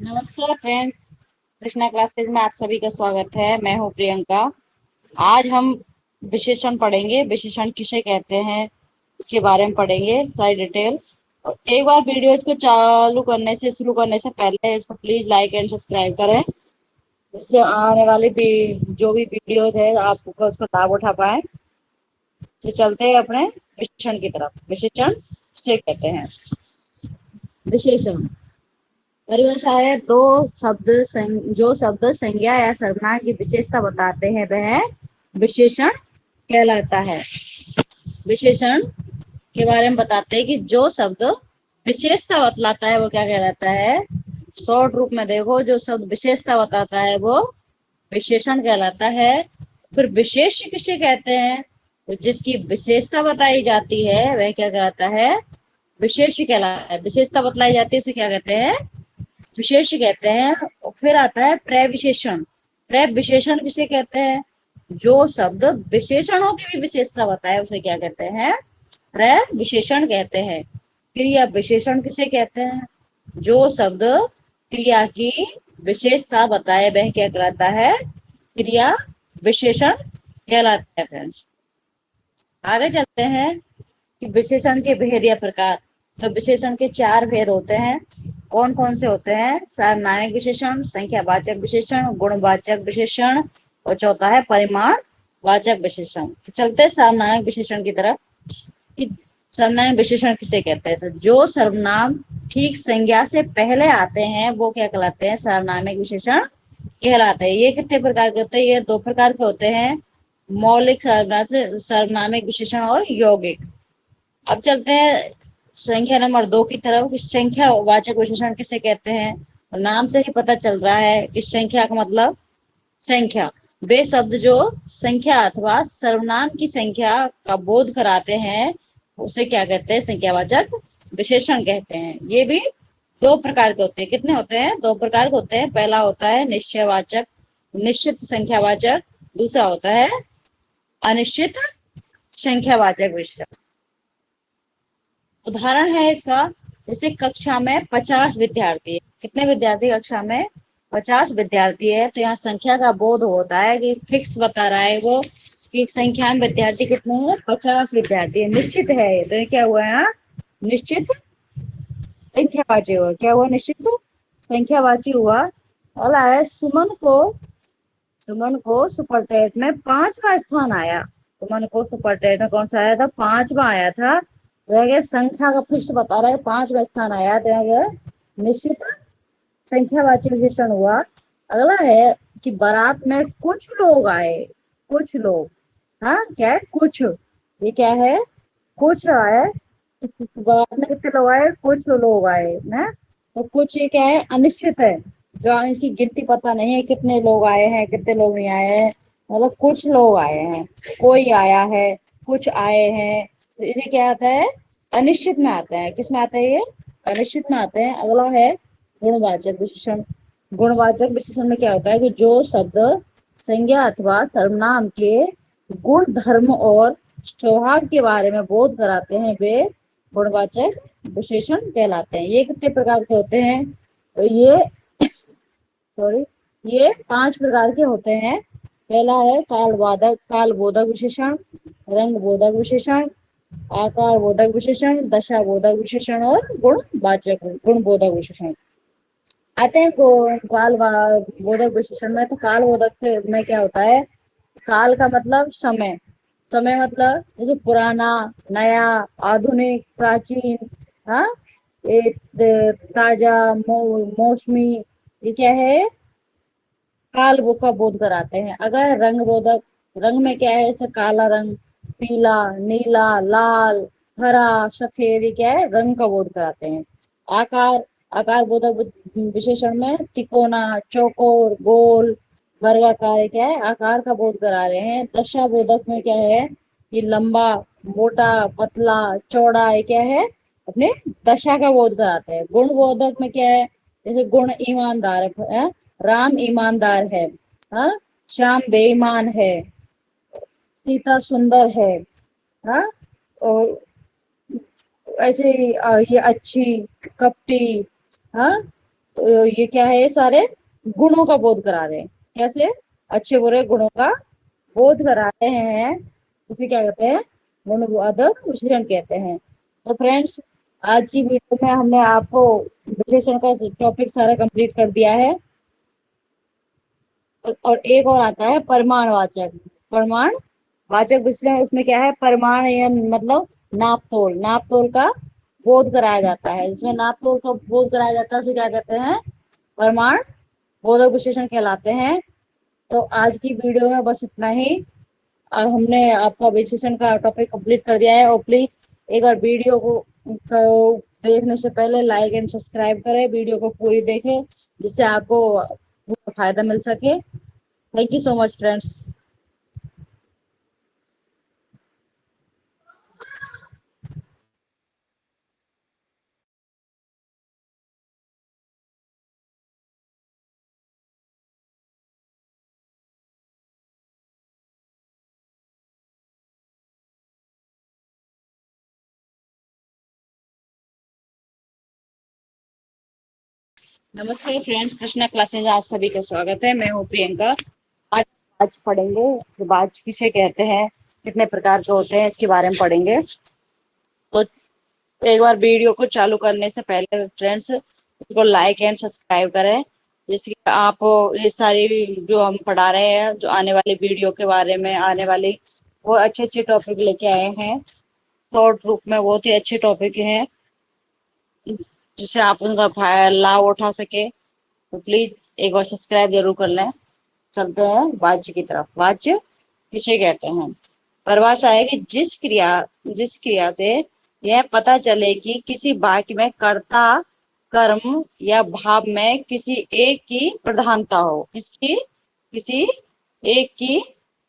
नमस्कार friends. Krishna classes में आप सभी का स्वागत है। मैं हूँ प्रियंका। आज हम विशेषण पढ़ेंगे। विशेषण किसे कहते हैं इसके बारे में पढ़ेंगे सारी डिटेल। और एक बार वीडियो को शुरू करने से पहले इसको प्लीज लाइक एंड सब्सक्राइब करें। इससे आने वाली जो भी वीडियोज है आप उसको लाभ उठा पाए। तो चलते हैं अपने विशेषण की तरफ। विशेषण किसे कहते हैं? विशेषण परिभाषा है दो जो शब्द संज्ञा या सर्वनाम की विशेषता बताते हैं वह विशेषण कहलाता है। विशेषण के बारे में बताते हैं कि जो शब्द विशेषता बतलाता है वो क्या कहलाता है। शॉर्ट रूप में देखो, जो शब्द विशेषता बताता है वो विशेषण कहलाता है। फिर विशेष किसे कहते हैं? तो जिसकी विशेषता बताई जाती है वह क्या कहलाता है? विशेष कहलाता है। विशेषता बतलाई जाती है उसे क्या कहते हैं? विशेष कहते हैं। और फिर आता है प्रविशेषण। प्रविशेषण किसे कहते हैं? जो शब्द विशेषणों की भी विशेषता बताए उसे क्या कहते हैं? प्रविशेषण कहते हैं। क्रिया विशेषण किसे कहते हैं? जो शब्द क्रिया की विशेषता बताए वह क्या कहलाता है? क्रिया विशेषण कहलाता है। फ्रेंड्स, आगे चलते हैं कि विशेषण के भेद या प्रकार। तो विशेषण के चार भेद होते हैं। कौन कौन से होते हैं? सार्वनामिक विशेषण, संख्यावाचक विशेषण, गुणवाचक विशेषण और चौथा है परिमाण वाचक विशेषण। तो चलते हैं सार्वनामिक विशेषण की तरफ कि सर्वनाम विशेषण किसे कहते हैं। तो जो सर्वनाम ठीक संज्ञा से पहले आते हैं वो क्या कहलाते हैं? सर्वनामिक विशेषण कहलाते हैं। ये कितने प्रकार के होते हैं? ये दो प्रकार के होते हैं, मौलिक सर्वनामिक विशेषण और यौगिक। अब चलते हैं संख्या नंबर 2 की तरफ। संख्या वाचक विशेषण किसे कहते हैं? नाम से ही पता चल रहा है कि संख्या का मतलब संख्या। वे शब्द जो संख्या अथवा सर्वनाम की संख्या का बोध कराते हैं उसे क्या कहते हैं? संख्यावाचक विशेषण कहते हैं। ये भी दो प्रकार के होते हैं। कितने होते हैं? दो प्रकार के होते हैं। पहला होता है निश्चयवाचक, निश्चित संख्यावाचक। दूसरा होता है अनिश्चित संख्यावाचक विशेषण। उदाहरण है इसका, जैसे कक्षा में 50 विद्यार्थी है। कितने विद्यार्थी कक्षा में? 50 विद्यार्थी है। तो यहाँ संख्या का बोध होता है कि फिक्स बता रहा है वो कि संख्या में विद्यार्थी कितने हैं? 50 विद्यार्थी है, निश्चित है। तो ये क्या हुआ यहाँ? निश्चित संख्यावाची हुआ। क्या हुआ? निश्चित संख्यावाची हुआ। अगला है सुमन को सुपरटेट में 5वां स्थान आया। सुमन को सुपरटेट में कौन सा आया था? 5वां आया था। तो संख्या का फिक्स बता रहा है, 5वां स्थान आया। तो निश्चित संख्यावाची विशेषण हुआ। अगला है कि बारात में कुछ लोग आए। कुछ लोग, हाँ क्या है? कुछ, ये क्या है? कुछ आए। तो बारात में कितने लोग आए? कुछ लोग आए ना। तो कुछ ये क्या है? अनिश्चित है। जो इसकी गिनती पता नहीं है कितने लोग आए हैं कितने लोग नहीं आए हैं। मतलब कुछ लोग आए हैं, कोई आया है, कुछ आए हैं। तो इसे क्या आता है? अनिश्चित में आता है। किस में आता है ये? अनिश्चित में आते हैं। अगला है गुणवाचक विशेषण। गुणवाचक विशेषण में क्या होता है कि जो शब्द संज्ञा अथवा सर्वनाम के गुण, धर्म और स्वभाव के बारे में बोध कराते हैं वे गुणवाचक विशेषण कहलाते हैं। ये कितने प्रकार के होते हैं? तो ये 5 प्रकार के होते हैं। पहला है काल बोधक विशेषण, रंग बोधक विशेषण, आकार बोधक विशेषण, दशा बोधक विशेषण और गुण बोधक विशेषण। आते हैं बोधक विशेषण में। तो काल बोधक में क्या होता है? काल का मतलब समय। समय मतलब जैसे पुराना, नया, आधुनिक, प्राचीन, हाँ, ये ताजा, मौसमी, ये क्या है? काल वो का बोध कराते हैं। अगर रंग बोधक, रंग में क्या है? जैसे काला रंग, पीला, नीला, लाल, हरा, सफेद, ये क्या है? रंग का बोध कराते हैं। आकार, आकार बोधक विशेषण में तिकोना, चौकोर, गोल, वर्गाकार, ये क्या है? आकार का बोध करा रहे हैं। दशा बोधक में क्या है? ये लंबा, मोटा, पतला, चौड़ा, ये क्या है? अपने दशा का बोध कराते हैं। गुण बोधक में क्या है? जैसे गुण ईमानदार है, राम ईमानदार है, हाँ, श्याम बेईमान है, सीता सुंदर है, हाँ, और ऐसे ही ये अच्छी, कपटी, हाँ, ये क्या है, सारे गुणों का बोध करा रहे हैं। कैसे? अच्छे बुरे गुणों का बोध करा रहे हैं, उसे क्या कहते हैं? गुणवादक विश्लेषण कहते हैं। तो फ्रेंड्स, आज की वीडियो में हमने आपको विश्लेषण का टॉपिक सारा कंप्लीट कर दिया है। और एक और आता है परमाणुवाचक। परमाणुवाचक विश्लेषण, उसमें क्या है? परिमाण या मतलब नाप तोल, नाप तोल का बोध कराया जाता है। जिसमें नाप तोल का बोध कराया जाता है उसे क्या कहते हैं? परमाणु बोधक विश्लेषण कहलाते हैं। तो आज की वीडियो में बस इतना ही। अब हमने आपका विश्लेषण का टॉपिक कंप्लीट कर दिया है। और प्लीज एक बार वीडियो को देखने से पहले लाइक एंड सब्सक्राइब करें, वीडियो को पूरी देखें, जिससे आपको पूरा फायदा मिल सके। Thank you so much friends. नमस्कार फ्रेंड्स, कृष्णा क्लासेज में आप सभी का स्वागत है। मैं हूँ प्रियंका। आज आज पढ़ेंगे कि बाज किसे कहते हैं, कितने प्रकार के होते हैं, इसके बारे में पढ़ेंगे। तो एक बार वीडियो को चालू करने से पहले फ्रेंड्स उसको लाइक एंड सब्सक्राइब करें, जिससे आप ये सारी जो हम पढ़ा रहे हैं, जो आने वाली वीडियो के बारे में आने वाली वो अच्छे अच्छे टॉपिक लेके आए हैं। शॉर्ट रूप में बहुत ही अच्छे टॉपिक हैं, जिससे आप उनका लाभ उठा सके। तो प्लीज एक बार सब्सक्राइब जरूर कर लें। चलते हैं वाच्य की तरफ। वाच्य किसे कहते हैं? परिभाषा है कि जिस क्रिया से यह पता चले कि किसी वाक्य में कर्ता, कर्म या भाव में किसी एक की प्रधानता हो, किसी एक की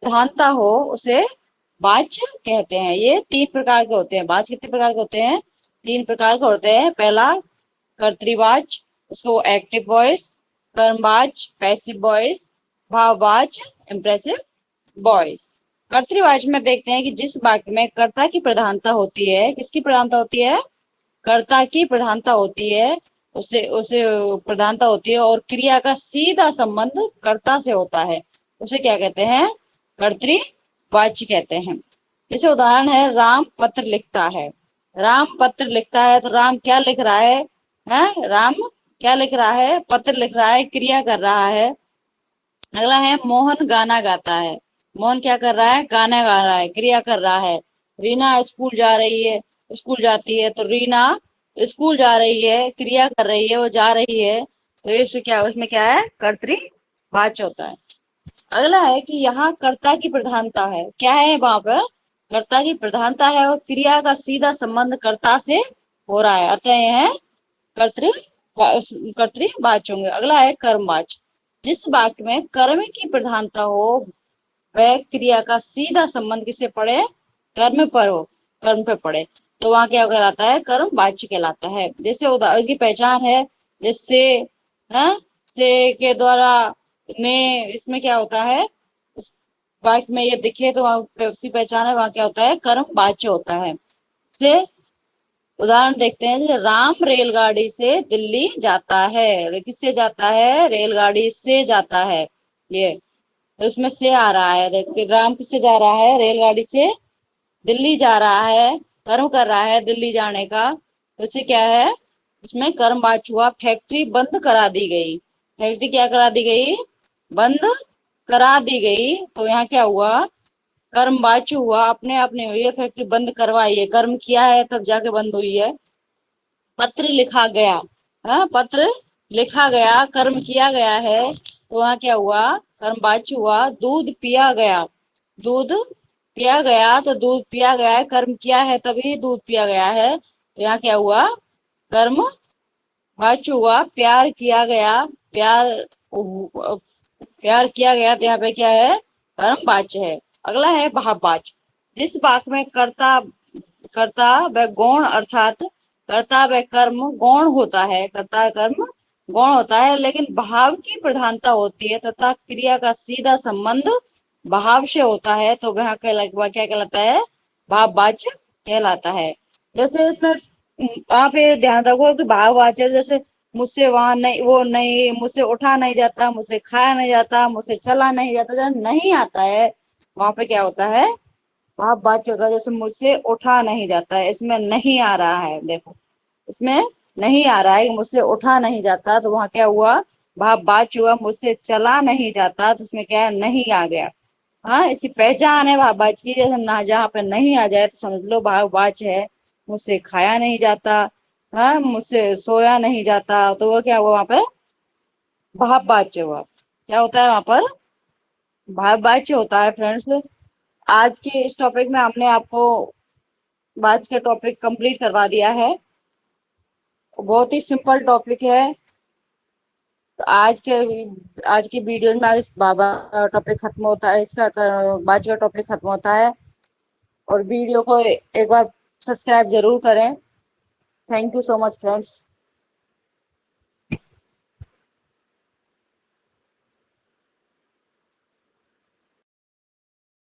प्रधानता हो, उसे वाच्य कहते हैं। ये 3 प्रकार के होते हैं। वाच्य कितने प्रकार के होते हैं? 3 प्रकार के होते हैं। पहला कर्तृवाच्य, उसको एक्टिव वॉइस, कर्मवाच्य पैसिव वॉइस, भाववाच्य इंप्रेसिव वॉइस। कर्तृवाच्य में देखते हैं कि जिस वाक्य में कर्ता की प्रधानता होती है, किसकी प्रधानता होती है? कर्ता की प्रधानता होती है, उसे उसे प्रधानता होती है, और क्रिया का सीधा संबंध कर्ता से होता है, उसे क्या कहते हैं? कर्तृवाच्य कहते हैं। जैसे उदाहरण है, राम पत्र लिखता है। राम पत्र लिखता है तो राम क्या लिख रहा है? राम क्या लिख रहा है? पत्र लिख रहा है, क्रिया कर रहा है। अगला है मोहन गाना गाता है। मोहन क्या कर रहा है? गाना गा रहा है, क्रिया कर रहा है। रीना स्कूल जा रही है, स्कूल जाती है, तो रीना स्कूल जा रही है, क्रिया कर रही है, वो जा रही है। तो ये क्या, उसमें क्या है? कर्तृवाच्य होता है। अगला है कि यहाँ कर्ता की प्रधानता है। क्या है वहां पर? कर्ता की प्रधानता है और क्रिया का सीधा संबंध कर्ता से हो रहा है, अतः यह कर्तृ कर्तृवाच्य होंगे। अगला है कर्मवाच्य। जिस वाक्य में कर्म की प्रधानता हो, वह क्रिया का सीधा संबंध किसे पड़े? कर्म पर हो, कर्म पे पड़े, तो वहां क्या कहलाता है? कर्म वाच्य कहलाता है। जैसे उसकी पहचान है, जैसे से के द्वारा ने, इसमें क्या होता है? उस वाक्य में ये दिखे तो वहां उसकी पहचान है, वहां क्या होता है? कर्म वाच्य होता है। से उदाहरण देखते हैं, जैसे राम रेलगाड़ी से दिल्ली जाता है। किससे जाता है? रेलगाड़ी से जाता है। ये तो उसमें से आ रहा है। देखिए राम किससे जा रहा है? रेलगाड़ी से दिल्ली जा रहा है, कर्म कर रहा है दिल्ली जाने का, तो इससे क्या है? इसमें कर्म वाच्य हुआ। फैक्ट्री बंद करा दी गई। फैक्ट्री क्या करा दी गई? बंद करा दी गई, तो यहाँ क्या हुआ? कर्म वाच्य हुआ। अपने आप नहीं हुई है, फैक्ट्री बंद करवाई है, कर्म किया है तब जाके बंद हुई है। पत्र लिखा गया, पत्र लिखा गया, कर्म किया गया है, तो वहां क्या हुआ? कर्म वाच्य हुआ। दूध पिया गया, दूध पिया गया, तो दूध पिया गया है, कर्म किया है तभी दूध पिया गया है, तो यहाँ क्या हुआ? कर्म वाच्य हुआ। प्यार किया गया, प्यार प्यार किया गया, तो यहाँ पे क्या है? कर्म वाच्य है। अगला है भाववाच्य। जिस वाक्य में कर्ता कर्ता व गौण अर्थात कर्ता व कर्म गौण होता है, कर्ता कर्म गौण होता है, लेकिन भाव की प्रधानता होती है तथा क्रिया का सीधा संबंध भाव से होता है, तो वह क्या कहलाता है? भाववाच्य कहलाता है। जैसे इसमें आप ये ध्यान रखो कि भाववाच्य, जैसे मुझसे वहां नहीं, वो नहीं, मुझसे उठा नहीं जाता, मुझसे खाया नहीं जाता, मुझसे चला नहीं जाता, जब नहीं आता है वहां पे क्या होता है, वहां बात होता है। जैसे मुझसे उठा नहीं जाता है, इसमें नहीं आ रहा है, देखो इसमें नहीं आ रहा है, मुझसे उठा नहीं जाता, तो वहां क्या हुआ, वहां बात हुआ, मुझसे चला नहीं जाता, तो उसमें क्या है, नहीं आ गया। हाँ, इसकी पहचान है वहां बाज की, जैसे ना जहाँ पे नहीं आ जाए तो समझ लो वहां बाज है। मुझसे खाया नहीं जाता, हाँ, मुझसे सोया नहीं जाता, तो वो क्या हुआ वहां पे, भाव वाच्य हुआ। क्या होता है वहां पर, भाव वाच्य होता है फ्रेंड्स। आज के इस टॉपिक में हमने आपको बात का टॉपिक कंप्लीट करवा दिया है। बहुत ही सिंपल टॉपिक है। तो आज की वीडियो में इस बाबा टॉपिक खत्म होता है, इसका बात का टॉपिक खत्म होता है। और वीडियो को एक बार सब्सक्राइब जरूर करें। Thank you so much friends.